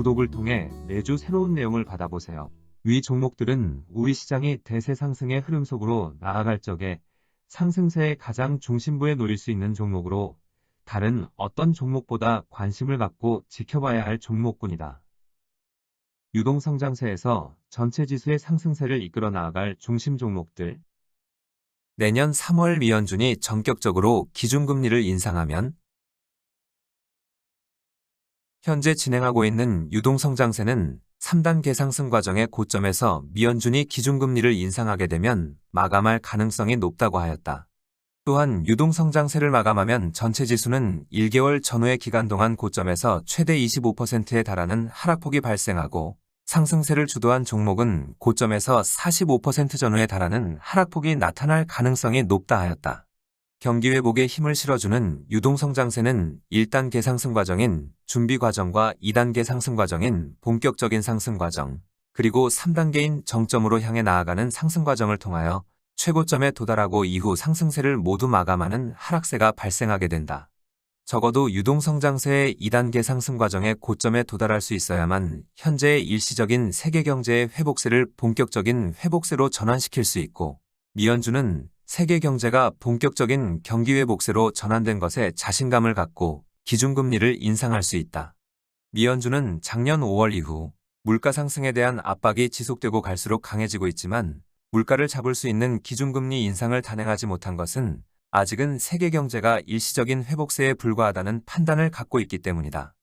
구독을 통해 매주 새로운 내용을 받아보세요. 위 종목들은 우리 시장이 대세 상승의 흐름 속으로 나아갈 적에 상승세의 가장 중심부에 놓일 수 있는 종목으로 다른 어떤 종목보다 관심을 갖고 지켜봐야 할 종목군이다. 유동성장세에서 전체 지수의 상승세를 이끌어 나아갈 중심 종목들. 내년 3월 미연준이 전격적으로 기준금리를 인상하면 현재 진행하고 있는 유동성장세는 3단계 상승 과정의 고점에서 미연준이 기준금리를 인상하게 되면 마감할 가능성이 높다고 하였다. 또한 유동성장세를 마감하면 전체 지수는 1개월 전후의 기간 동안 고점에서 최대 25%에 달하는 하락폭이 발생하고 상승세를 주도한 종목은 고점에서 45% 전후에 달하는 하락폭이 나타날 가능성이 높다 하였다. 경기 회복에 힘을 실어주는 유동성장세는 1단계 상승 과정인 준비 과정과 2단계 상승 과정인 본격적인 상승 과정, 그리고 3단계인 정점으로 향해 나아가는 상승 과정을 통하여 최고점에 도달하고 이후 상승세를 모두 마감하는 하락세가 발생하게 된다. 적어도 유동성장세의 2단계 상승 과정의 고점에 도달할 수 있어야만 현재의 일시적인 세계 경제의 회복세를 본격적인 회복세로 전환시킬 수 있고, 미연준은 세계 경제가 본격적인 경기 회복세로 전환된 것에 자신감을 갖고 기준금리를 인상할 수 있다. 미연준은 작년 5월 이후 물가 상승에 대한 압박이 지속되고 갈수록 강해지고 있지만 물가를 잡을 수 있는 기준금리 인상을 단행하지 못한 것은 아직은 세계 경제가 일시적인 회복세에 불과하다는 판단을 갖고 있기 때문이다.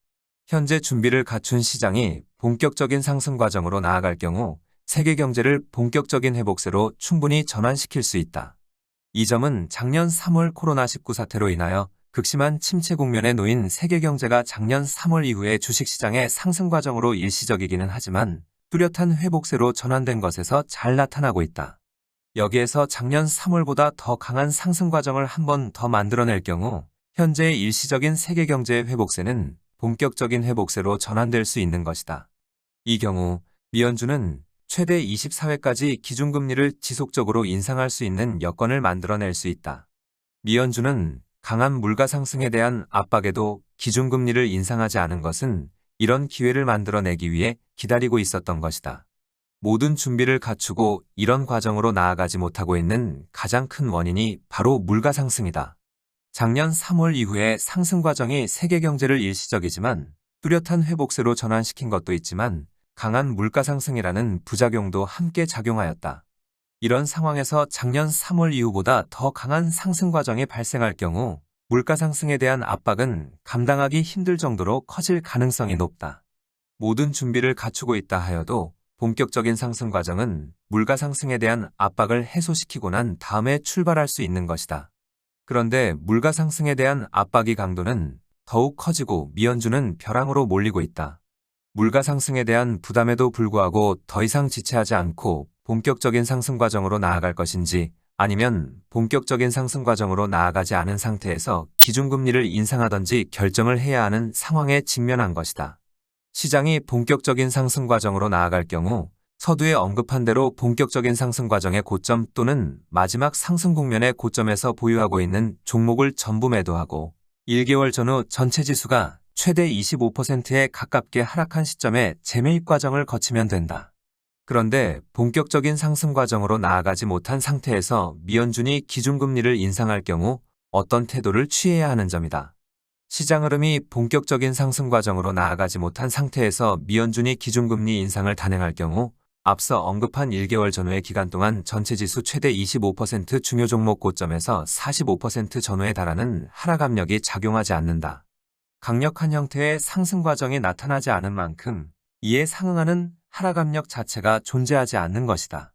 현재 준비를 갖춘 시장이 본격적인 상승 과정으로 나아갈 경우 세계 경제를 본격적인 회복세로 충분히 전환시킬 수 있다. 이 점은 작년 3월 코로나19 사태로 인하여 극심한 침체 국면에 놓인 세계 경제가 작년 3월 이후의 주식시장의 상승 과정으로 일시적이기는 하지만 뚜렷한 회복세로 전환된 것에서 잘 나타나고 있다. 여기에서 작년 3월보다 더 강한 상승 과정을 한 번 더 만들어낼 경우 현재의 일시적인 세계 경제의 회복세는 본격적인 회복세로 전환될 수 있는 것이다. 이 경우 미연준은 최대 24회까지 기준금리를 지속적으로 인상할 수 있는 여건을 만들어낼 수 있다. 미연준은 강한 물가 상승에 대한 압박에도 기준금리를 인상하지 않은 것은 이런 기회를 만들어내기 위해 기다리고 있었던 것이다. 모든 준비를 갖추고 이런 과정으로 나아가지 못하고 있는 가장 큰 원인이 바로 물가 상승이다. 작년 3월 이후의 상승 과정이 세계 경제를 일시적이지만 뚜렷한 회복세로 전환시킨 것도 있지만 강한 물가 상승이라는 부작용도 함께 작용하였다. 이런 상황에서 작년 3월 이후보다 더 강한 상승 과정이 발생할 경우 물가 상승에 대한 압박은 감당하기 힘들 정도로 커질 가능성이 높다. 모든 준비를 갖추고 있다 하여도 본격적인 상승 과정은 물가 상승에 대한 압박을 해소시키고 난 다음에 출발할 수 있는 것이다. 그런데 물가 상승에 대한 압박의 강도는 더욱 커지고 미연준은 벼랑으로 몰리고 있다. 물가 상승에 대한 부담에도 불구하고 더 이상 지체하지 않고 본격적인 상승 과정으로 나아갈 것인지 아니면 본격적인 상승 과정으로 나아가지 않은 상태에서 기준금리를 인상하던지 결정을 해야 하는 상황에 직면한 것이다. 시장이 본격적인 상승 과정으로 나아갈 경우 서두에 언급한 대로 본격적인 상승 과정의 고점 또는 마지막 상승 국면의 고점에서 보유하고 있는 종목을 전부 매도하고 1개월 전후 전체 지수가 최대 25%에 가깝게 하락한 시점에 재매입 과정을 거치면 된다. 그런데 본격적인 상승 과정으로 나아가지 못한 상태에서 미연준이 기준금리를 인상할 경우 어떤 태도를 취해야 하는 점이다. 시장 흐름이 본격적인 상승 과정으로 나아가지 못한 상태에서 미연준이 기준금리 인상을 단행할 경우 앞서 언급한 1개월 전후의 기간 동안 전체 지수 최대 25% 중요 종목 고점에서 45% 전후에 달하는 하락 압력이 작용하지 않는다. 강력한 형태의 상승 과정이 나타나지 않은 만큼 이에 상응하는 하락 압력 자체가 존재하지 않는 것이다.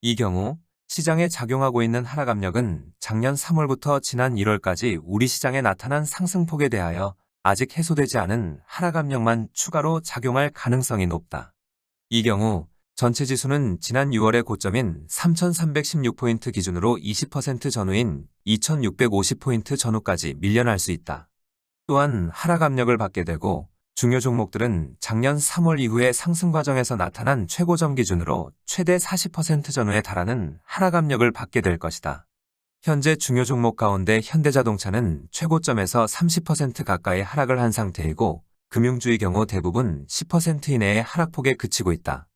이 경우 시장에 작용하고 있는 하락 압력은 작년 3월부터 지난 1월까지 우리 시장에 나타난 상승폭에 대하여 아직 해소되지 않은 하락 압력만 추가로 작용할 가능성이 높다. 이 경우 전체 지수는 지난 6월의 고점인 3,316포인트 기준으로 20% 전후인 2,650포인트 전후까지 밀려날 수 있다. 또한 하락 압력을 받게 되고 중요 종목들은 작년 3월 이후의 상승 과정에서 나타난 최고점 기준으로 최대 40% 전후에 달하는 하락 압력을 받게 될 것이다. 현재 중요 종목 가운데 현대자동차는 최고점에서 30% 가까이 하락을 한 상태이고 금융주의 경우 대부분 10% 이내의 하락폭에 그치고 있다.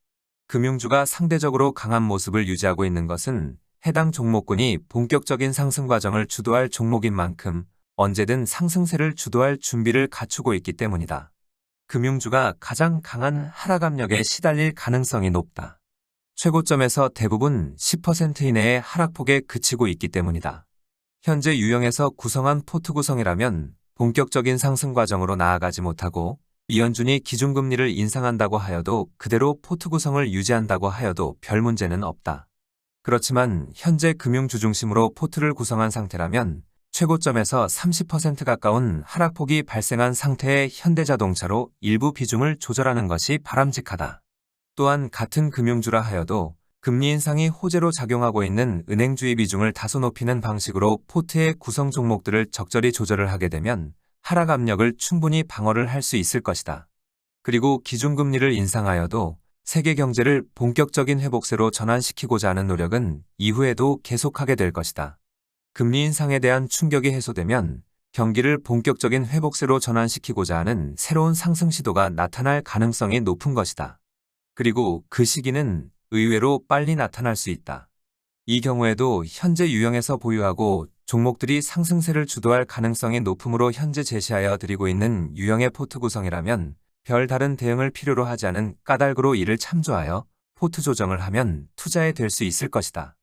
금융주가 상대적으로 강한 모습을 유지하고 있는 것은 해당 종목군이 본격적인 상승 과정을 주도할 종목인 만큼 언제든 상승세를 주도할 준비를 갖추고 있기 때문이다. 금융주가 가장 강한 하락 압력에 시달릴 가능성이 높다. 최고점에서 대부분 10% 이내의 하락폭에 그치고 있기 때문이다. 현재 유형에서 구성한 포트 구성이라면 본격적인 상승 과정으로 나아가지 못하고 미연준이 기준금리를 인상한다고 하여도 그대로 포트 구성을 유지한다고 하여도 별 문제는 없다. 그렇지만 현재 금융주 중심으로 포트를 구성한 상태라면 최고점에서 30% 가까운 하락폭이 발생한 상태의 현대자동차로 일부 비중을 조절하는 것이 바람직하다. 또한 같은 금융주라 하여도 금리 인상이 호재로 작용하고 있는 은행주의 비중을 다소 높이는 방식으로 포트의 구성 종목들을 적절히 조절을 하게 되면 하락 압력을 충분히 방어를 할 수 있을 것이다. 그리고 기준금리를 인상하여도 세계 경제를 본격적인 회복세로 전환시키고자 하는 노력은 이후에도 계속하게 될 것이다. 금리 인상에 대한 충격이 해소되면 경기를 본격적인 회복세로 전환시키고자 하는 새로운 상승 시도가 나타날 가능성이 높은 것이다. 그리고 그 시기는 의외로 빨리 나타날 수 있다. 이 경우에도 현재 유형에서 보유하고 종목들이 상승세를 주도할 가능성이 높으므로 현재 제시하여 드리고 있는 유형의 포트 구성이라면 별 다른 대응을 필요로 하지 않은 까닭으로 이를 참조하여 포트 조정을 하면 투자에 될 수 있을 것이다.